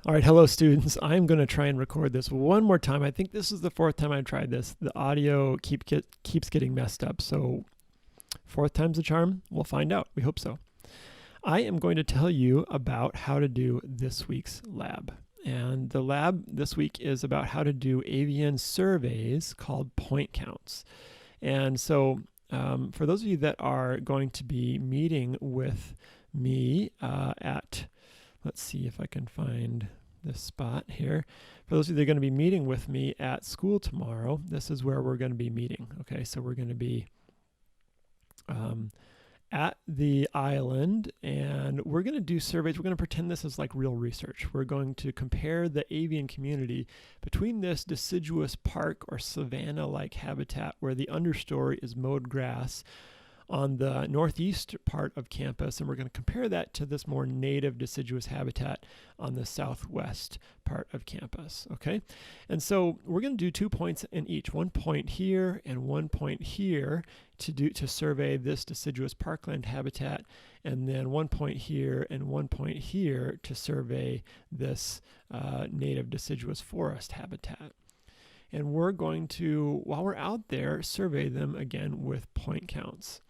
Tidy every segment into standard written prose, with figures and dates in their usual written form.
All right, hello students. I'm going to try and record this one more time. I think this is the fourth time I've tried this. The audio keeps getting messed up, so fourth time's the charm. We'll find out. We hope so. I am going to tell you about how to do this week's lab. And the lab this week is about how to do avian surveys called point counts. And so for those of you that are going to be meeting with me let's see if I can find this spot here. For those of you that are going to be meeting with me at school tomorrow, this is where we're going to be meeting. Okay, so we're going to be at the island, and we're going to do surveys. We're going to pretend this is like real research. We're going to compare the avian community between this deciduous park or savanna-like habitat where the understory is mowed grass on the northeast part of campus, and we're going to compare that to this more native deciduous habitat on the southwest part of campus. Okay, and so we're going to do 2 points in each, 1 point here and 1 point here to survey this deciduous parkland habitat, and then 1 point here and 1 point here to survey this native deciduous forest habitat. And we're going to, while we're out there, survey them again with point counts.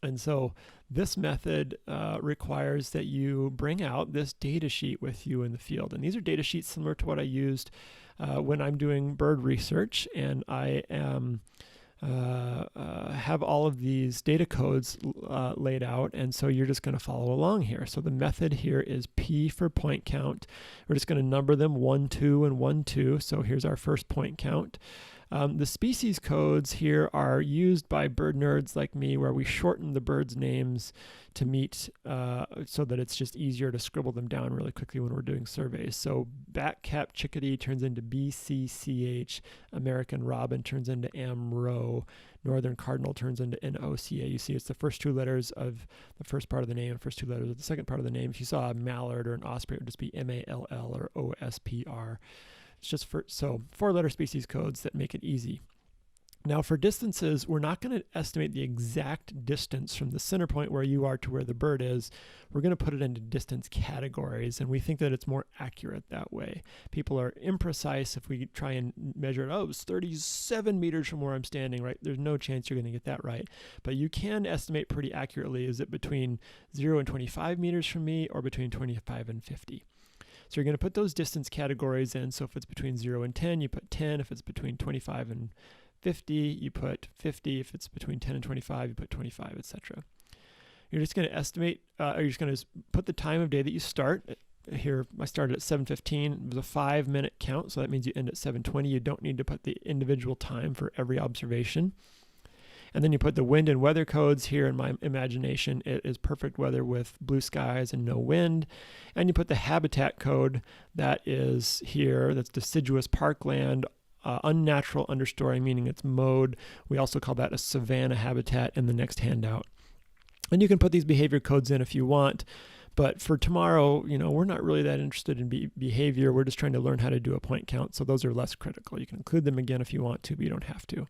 And so this method requires that you bring out this data sheet with you in the field. And these are data sheets similar to what I used when I'm doing bird research. And I have all of these data codes laid out. And so you're just going to follow along here. So the method here is P for point count. We're just going to number them 1, 2, and 1, 2. So here's our first point count. The species codes here are used by bird nerds like me, where we shorten the birds' names to meet so that it's just easier to scribble them down really quickly when we're doing surveys. So bat-cap chickadee turns into BCCH, American robin turns into AMRO, northern cardinal turns into NOCA. You see it's the first 2 letters of the first part of the name and first 2 letters of the second part of the name. If you saw a mallard or an osprey, it would just be MALL or OSPR. It's just 4-letter species codes that make it easy. Now for distances, we're not going to estimate the exact distance from the center point where you are to where the bird is. We're going to put it into distance categories, and we think that it's more accurate that way. People are imprecise if we try and measure it. Oh, it's 37 meters from where I'm standing, right? There's no chance you're going to get that right. But you can estimate pretty accurately. Is it between 0 and 25 meters from me, or between 25 and 50? So you're going to put those distance categories in. So if it's between 0 and 10, you put 10. If it's between 25 and 50, you put 50. If it's between 10 and 25, you put 25, etc. You're just going to estimate, or you're just going to put the time of day that you start. Here, I started at 7:15. It was a 5-minute count, so that means you end at 7:20. You don't need to put the individual time for every observation. And then you put the wind and weather codes here. In my imagination, it is perfect weather with blue skies and no wind. And you put the habitat code that is here, that's deciduous parkland, unnatural understory, meaning it's mowed. We also call that a savanna habitat in the next handout. And you can put these behavior codes in if you want. But for tomorrow, we're not really that interested in behavior. We're just trying to learn how to do a point count. So those are less critical. You can include them again if you want to, but you don't have to.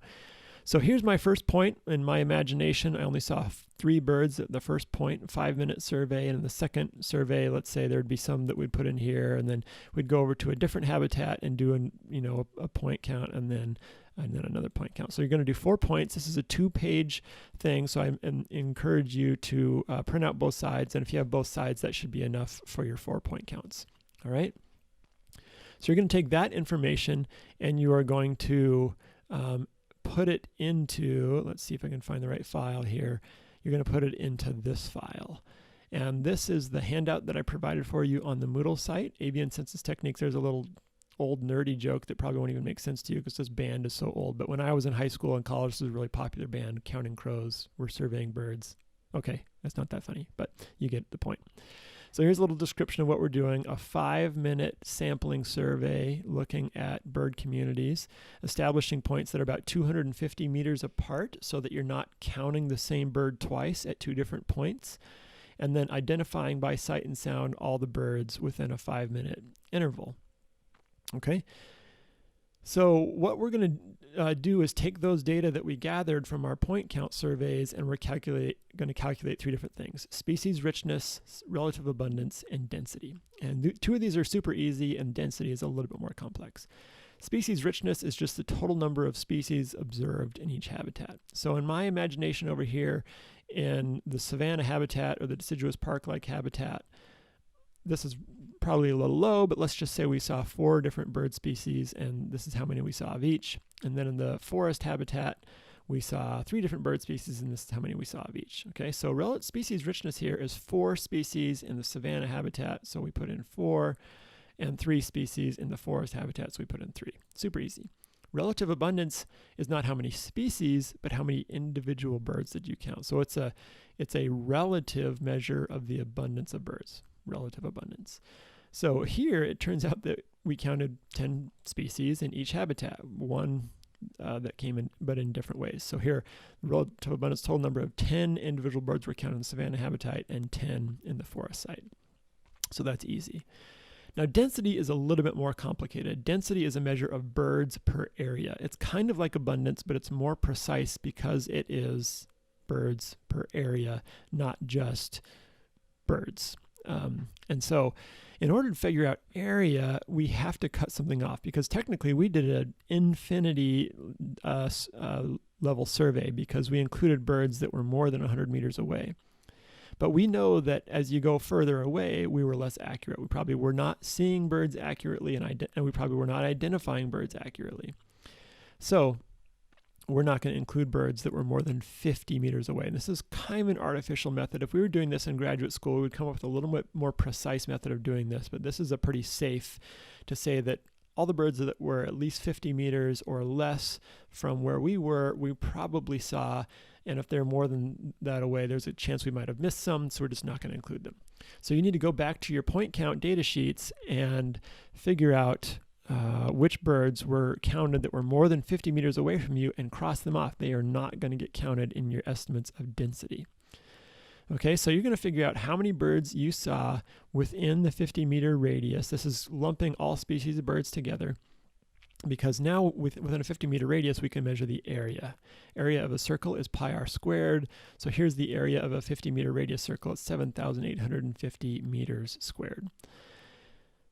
So here's my first point. In my imagination, I only saw 3 birds at the first point, 5-minute survey. And in the second survey, let's say there'd be some that we'd put in here, and then we'd go over to a different habitat and do a point count, and then another point count. So you're going to do 4 points. This is a 2-page thing, so I encourage you to print out both sides. And if you have both sides, that should be enough for your 4 point counts. All right. So you're going to take that information and you are going to put it into, let's see if I can find the right file here. You're going to put it into this file. And this is the handout that I provided for you on the Moodle site, Avian Census Techniques. There's a little old nerdy joke that probably won't even make sense to you because this band is so old. But when I was in high school and college, this was a really popular band, Counting Crows. We're surveying birds. Okay, that's not that funny, but you get the point. So here's a little description of what we're doing. A 5-minute sampling survey looking at bird communities, establishing points that are about 250 meters apart so that you're not counting the same bird twice at 2 different points, and then identifying by sight and sound all the birds within a 5-minute interval. Okay? So what we're going to do is take those data that we gathered from our point count surveys, and we're going to calculate three different things: species richness, relative abundance, and density. And two of these are super easy, and density is a little bit more complex. Species richness is just the total number of species observed in each habitat. So in my imagination over here, in the savanna habitat or the deciduous park-like habitat, this is probably a little low, but let's just say we saw 4 different bird species, and this is how many we saw of each. And then in the forest habitat, we saw 3 different bird species, and this is how many we saw of each. Okay, so relative species richness here is 4 species in the savanna habitat, so we put in 4, and 3 species in the forest habitat, so we put in 3. Super easy. Relative abundance is not how many species, but how many individual birds did you count. So it's a relative measure of the abundance of birds, relative abundance. So here it turns out that we counted 10 species in each habitat, one that came in, but in different ways. So here, relative abundance, total number of 10 individual birds were counted in the savanna habitat and 10 in the forest site. So that's easy. Now, density is a little bit more complicated. Density is a measure of birds per area. It's kind of like abundance, but it's more precise because it is birds per area, not just birds. And so in order to figure out area, we have to cut something off, because technically we did an infinity level survey because we included birds that were more than 100 meters away. But we know that as you go further away, we were less accurate. We probably were not seeing birds accurately, and we probably were not identifying birds accurately. So we're not going to include birds that were more than 50 meters away. And this is kind of an artificial method. If we were doing this in graduate school, we would come up with a little bit more precise method of doing this. But this is a pretty safe to say that all the birds that were at least 50 meters or less from where we were, we probably saw. And if they're more than that away, there's a chance we might have missed some, so we're just not going to include them. So you need to go back to your point count data sheets and figure out which birds were counted that were more than 50 meters away from you and cross them off. They are not going to get counted in your estimates of density. Okay, so you're going to figure out how many birds you saw within the 50-meter radius. This is lumping all species of birds together, because now within a 50-meter radius, we can measure the area. Area of a circle is pi r squared. So here's the area of a 50-meter radius circle. It's 7,850 meters squared.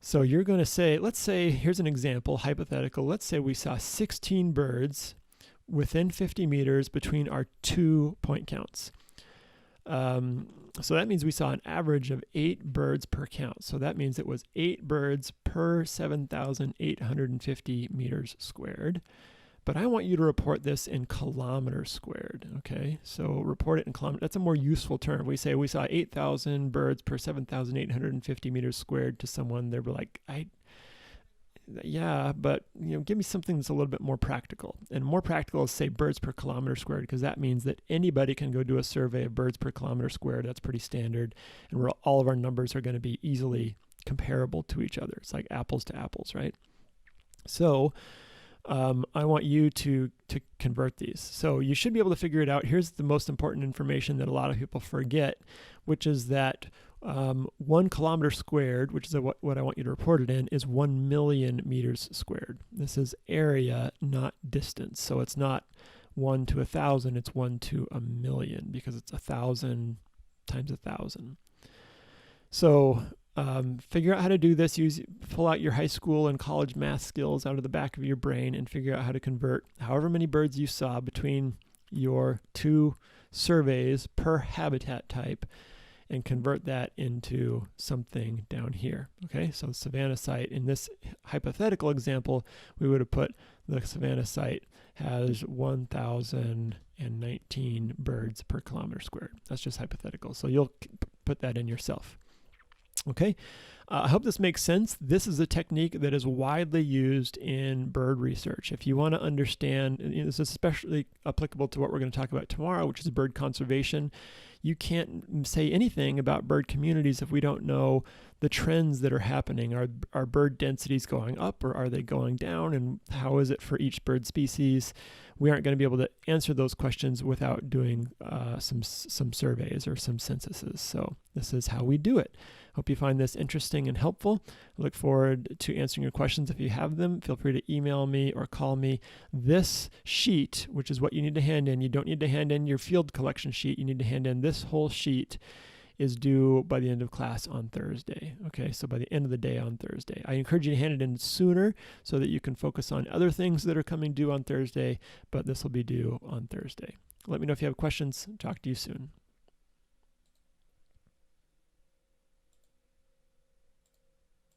So you're going to say, let's say, here's an example, hypothetical. Let's say we saw 16 birds within 50 meters between our 2 point counts. So that means we saw an average of 8 birds per count. So that means it was 8 birds per 7,850 meters squared. But I want you to report this in kilometers squared, okay? So report it in kilometers. That's a more useful term. We say we saw 8,000 birds per 7,850 meters squared to someone. They're like, yeah, but give me something that's a little bit more practical. And more practical is say birds per kilometer squared, because that means that anybody can go do a survey of birds per kilometer squared. That's pretty standard. And all of our numbers are going to be easily comparable to each other. It's like apples to apples, right? So I want you to convert these. So you should be able to figure it out. Here's the most important information that a lot of people forget, which is that 1 kilometer squared, which is what I want you to report it in, is 1 million meters squared. This is area, not distance. So it's not 1 to 1,000, it's 1 to 1,000,000, because it's 1,000 times 1,000. So figure out how to do this. Pull out your high school and college math skills out of the back of your brain and figure out how to convert however many birds you saw between your 2 surveys per habitat type, and convert that into something down here. Okay, so Savannah site, in this hypothetical example, we would have put the Savannah site has 1,019 birds per kilometer squared. That's just hypothetical. So you'll put that in yourself. Okay, I hope this makes sense. This is a technique that is widely used in bird research. If you want to understand, and this is especially applicable to what we're going to talk about tomorrow, which is bird conservation. You can't say anything about bird communities if we don't know the trends that are happening. Are bird densities going up, or are they going down? And how is it for each bird species? We aren't going to be able to answer those questions without doing some surveys or some censuses. So this is how we do it. Hope you find this interesting and helpful. I look forward to answering your questions. If you have them, feel free to email me or call me. This sheet, which is what you need to hand in, you don't need to hand in your field collection sheet. You need to hand in this whole sheet, is due by the end of class on Thursday. Okay, so by the end of the day on Thursday. I encourage you to hand it in sooner so that you can focus on other things that are coming due on Thursday, but this will be due on Thursday. Let me know if you have questions. Talk to you soon.